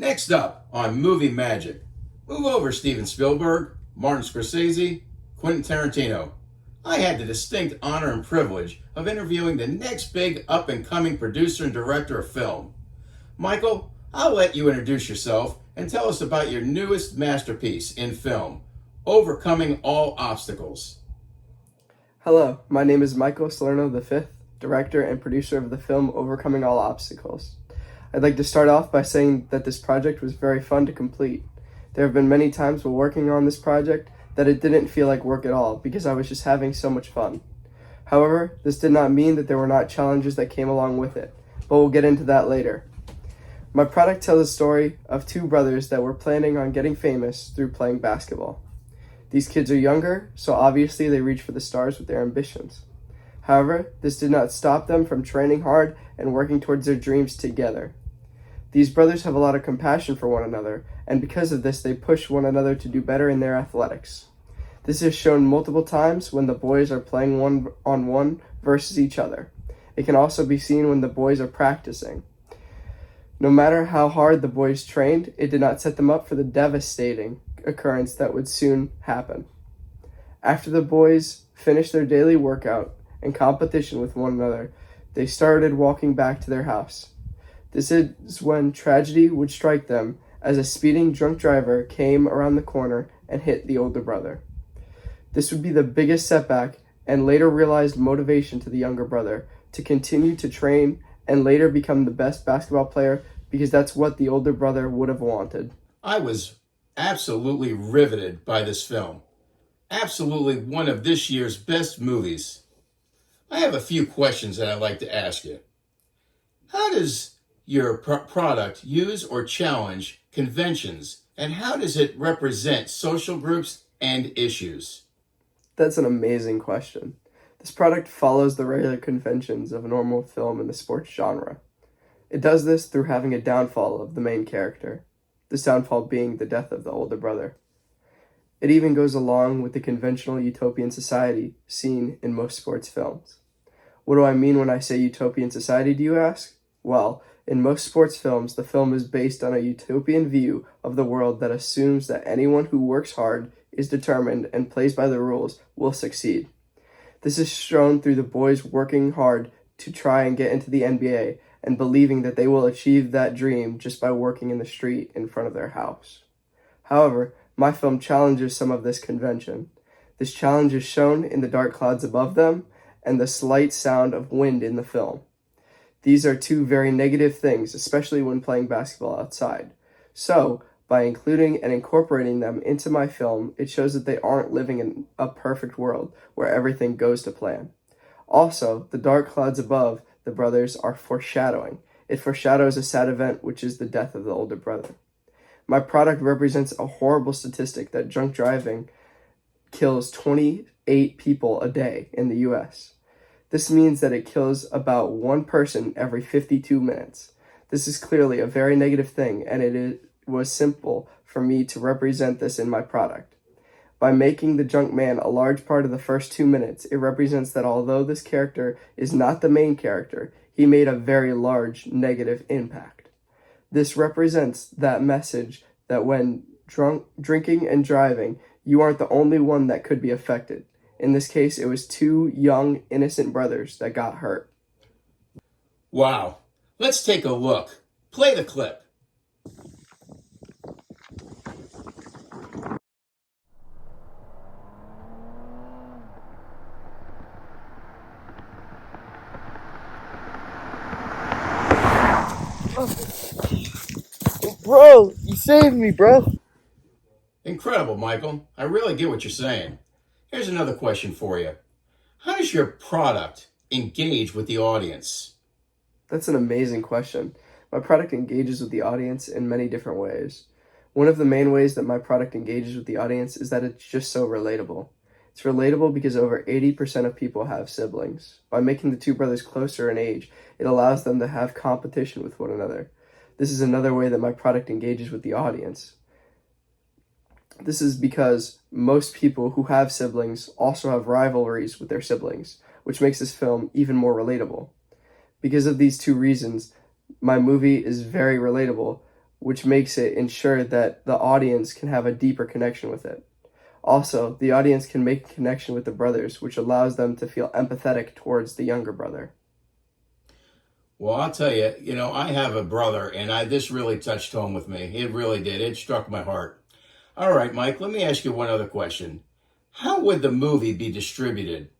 Next up on Movie Magic, move over Steven Spielberg, Martin Scorsese, Quentin Tarantino. I had the distinct honor and privilege of interviewing the next big up-and-coming producer and director of film. Michael, I'll let you introduce yourself and tell us about your newest masterpiece in film, Overcoming All Obstacles. Hello, my name is Michael Salerno V, director and producer of the film Overcoming All Obstacles. I'd like to start off by saying that this project was very fun to complete. There have been many times while working on this project that it didn't feel like work at all because I was just having so much fun. However, this did not mean that there were not challenges that came along with it, but we'll get into that later. My product tells a story of two brothers that were planning on getting famous through playing basketball. These kids are younger, so obviously they reach for the stars with their ambitions. However, this did not stop them from training hard and working towards their dreams together. These brothers have a lot of compassion for one another, and because of this, they push one another to do better in their athletics. This is shown multiple times when the boys are playing one-on-one versus each other. It can also be seen when the boys are practicing. No matter how hard the boys trained, it did not set them up for the devastating occurrence that would soon happen. After the boys finished their daily workout and competition with one another, they started walking back to their house. This is when tragedy would strike them as a speeding drunk driver came around the corner and hit the older brother. This would be the biggest setback and later realized motivation to the younger brother to continue to train and later become the best basketball player because that's what the older brother would have wanted. I was absolutely riveted by this film. Absolutely one of this year's best movies. I have a few questions that I'd like to ask you. How does your product use or challenge conventions, and how does it represent social groups and issues? That's an amazing question. This product follows the regular conventions of a normal film in the sports genre. It does this through having a downfall of the main character, this downfall being the death of the older brother. It even goes along with the conventional utopian society seen in most sports films. What do I mean when I say utopian society, do you ask? Well, in most sports films, the film is based on a utopian view of the world that assumes that anyone who works hard, is determined, and plays by the rules will succeed. This is shown through the boys working hard to try and get into the NBA and believing that they will achieve that dream just by working in the street in front of their house. However, my film challenges some of this convention. This challenge is shown in the dark clouds above them and the slight sound of wind in the film. These are two very negative things, especially when playing basketball outside. So, by including and incorporating them into my film, it shows that they aren't living in a perfect world where everything goes to plan. Also, the dark clouds above the brothers are foreshadowing. It foreshadows a sad event, which is the death of the older brother. My product represents a horrible statistic that drunk driving kills 28 people a day in the US. This means that it kills about one person every 52 minutes. This is clearly a very negative thing, and it was simple for me to represent this in my product. By making the drunk man a large part of the first 2 minutes, it represents that although this character is not the main character, he made a very large negative impact. This represents that message that when drinking and driving, you aren't the only one that could be affected. In this case, it was two young, innocent brothers that got hurt. Wow. Let's take a look. Play the clip. Bro, you saved me, bro. Incredible, Michael. I really get what you're saying. Here's another question for you. How does your product engage with the audience? That's an amazing question. My product engages with the audience in many different ways. One of the main ways that my product engages with the audience is that it's just so relatable. It's relatable because over 80% of people have siblings. By making the two brothers closer in age, it allows them to have competition with one another. This is another way that my product engages with the audience. This is because most people who have siblings also have rivalries with their siblings, which makes this film even more relatable. Because of these two reasons, my movie is very relatable which makes it ensure that the audience can have a deeper connection with it. Also, the audience can make a connection with the brothers, which allows them to feel empathetic towards the younger brother. Well, I'll tell you, I have a brother, and this really touched home with me. It really did. It struck my heart. All right, Mike, let me ask you one other question. How would the movie be distributed?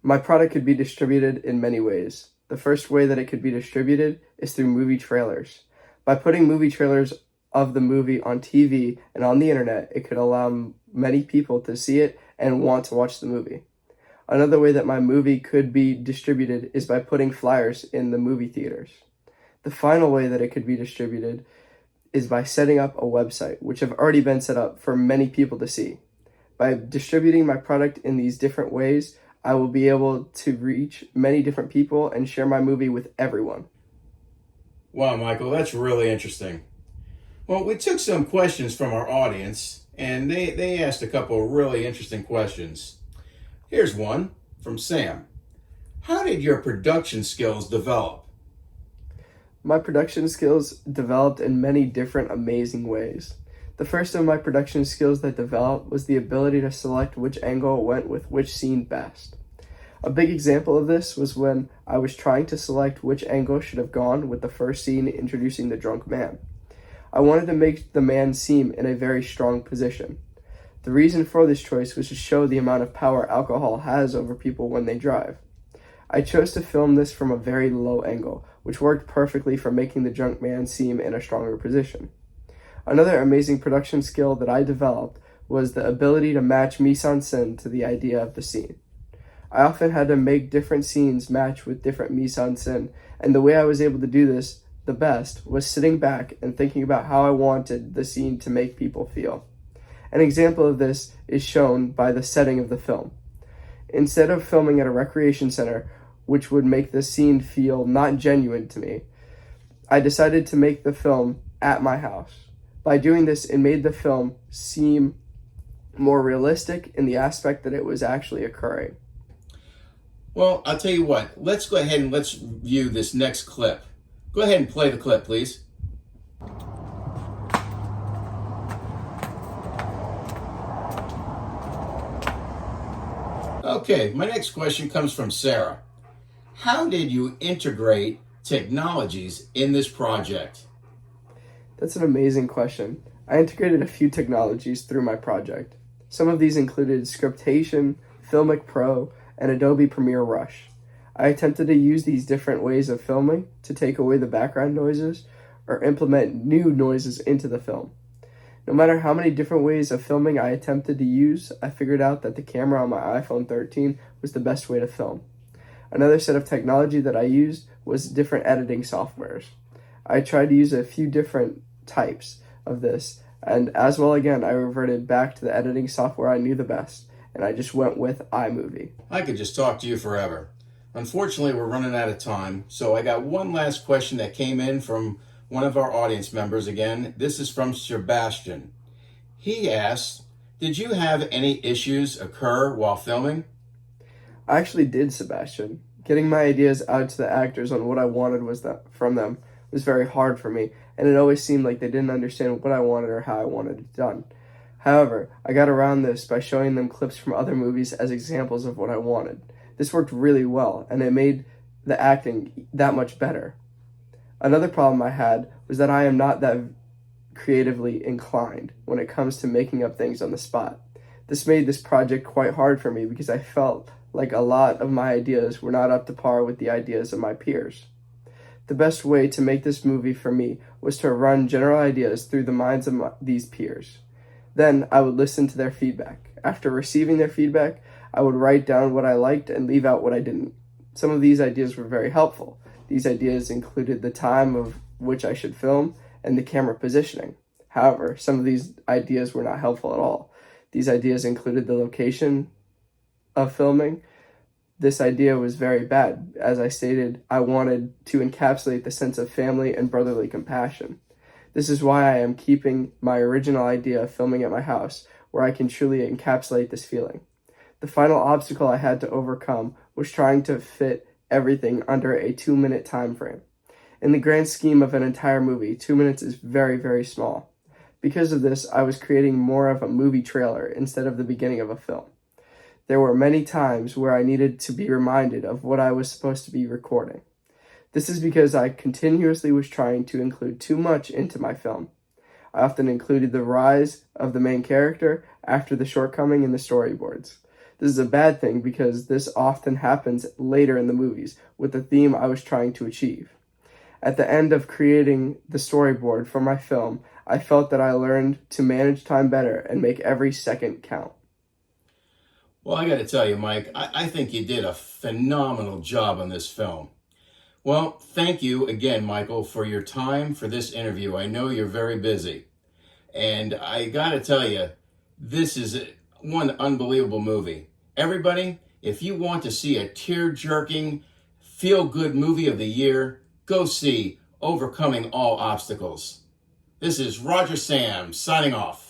My product could be distributed in many ways. The first way that it could be distributed is through movie trailers. By putting movie trailers of the movie on TV and on the internet, it could allow many people to see it and want to watch the movie. Another way that my movie could be distributed is by putting flyers in the movie theaters. The final way that it could be distributed is by setting up a website, which have already been set up for many people to see. By distributing my product in these different ways, I will be able to reach many different people and share my movie with everyone. Wow, Michael, that's really interesting. Well, we took some questions from our audience, and they asked a couple of really interesting questions. Here's one from Sam. How did your production skills develop? My production skills developed in many different amazing ways. The first of my production skills that developed was the ability to select which angle went with which scene best. A big example of this was when I was trying to select which angle should have gone with the first scene introducing the drunk man. I wanted to make the man seem in a very strong position. The reason for this choice was to show the amount of power alcohol has over people when they drive. I chose to film this from a very low angle, which worked perfectly for making the drunk man seem in a stronger position. Another amazing production skill that I developed was the ability to match mise-en-scène to the idea of the scene. I often had to make different scenes match with different mise-en-scène, and the way I was able to do this the best was sitting back and thinking about how I wanted the scene to make people feel. An example of this is shown by the setting of the film. Instead of filming at a recreation center, which would make the scene feel not genuine to me, I decided to make the film at my house. By doing this, it made the film seem more realistic in the aspect that it was actually occurring. Well, I'll tell you what, let's go ahead and let's view this next clip. Go ahead and play the clip, please. Okay, my next question comes from Sarah. How did you integrate technologies in this project? That's an amazing question. I integrated a few technologies through my project. Some of these included Scriptation, Filmic Pro, and Adobe Premiere Rush. I attempted to use these different ways of filming to take away the background noises or implement new noises into the film. No matter how many different ways of filming I attempted to use, I figured out that the camera on my iPhone 13 was the best way to film. Another set of technology that I used was different editing softwares. I tried to use a few different types of this, and as well again, I reverted back to the editing software I knew the best, and I just went with iMovie. I could just talk to you forever. Unfortunately, we're running out of time, so I got one last question that came in from one of our audience members again. This is from Sebastian. He asks, did you have any issues occur while filming? I actually did, Sebastian. Getting my ideas out to the actors on what I wanted from them was very hard for me, and it always seemed like they didn't understand what I wanted or how I wanted it done. However, I got around this by showing them clips from other movies as examples of what I wanted. This worked really well, and it made the acting that much better. Another problem I had was that I am not that creatively inclined when it comes to making up things on the spot. This made this project quite hard for me because I felt like a lot of my ideas were not up to par with the ideas of my peers. The best way to make this movie for me was to run general ideas through the minds of these peers. Then I would listen to their feedback. After receiving their feedback, I would write down what I liked and leave out what I didn't. Some of these ideas were very helpful. These ideas included the time of which I should film and the camera positioning. However, some of these ideas were not helpful at all. These ideas included the location of filming. This idea was very bad. As I stated, I wanted to encapsulate the sense of family and brotherly compassion. This is why I am keeping my original idea of filming at my house, where I can truly encapsulate this feeling. The final obstacle I had to overcome was trying to fit everything under a 2-minute time frame. In the grand scheme of an entire movie, 2 minutes is very, very small. Because of this, I was creating more of a movie trailer instead of the beginning of a film. There were many times where I needed to be reminded of what I was supposed to be recording. This is because I continuously was trying to include too much into my film. I often included the rise of the main character after the shortcoming in the storyboards. This is a bad thing because this often happens later in the movies with the theme I was trying to achieve. At the end of creating the storyboard for my film, I felt that I learned to manage time better and make every second count. Well, I got to tell you, Mike, I think you did a phenomenal job on this film. Well, thank you again, Michael, for your time for this interview. I know you're very busy. And I got to tell you, this is one unbelievable movie. Everybody, if you want to see a tear-jerking, feel-good movie of the year, go see Overcoming All Obstacles. This is Roger Sam signing off.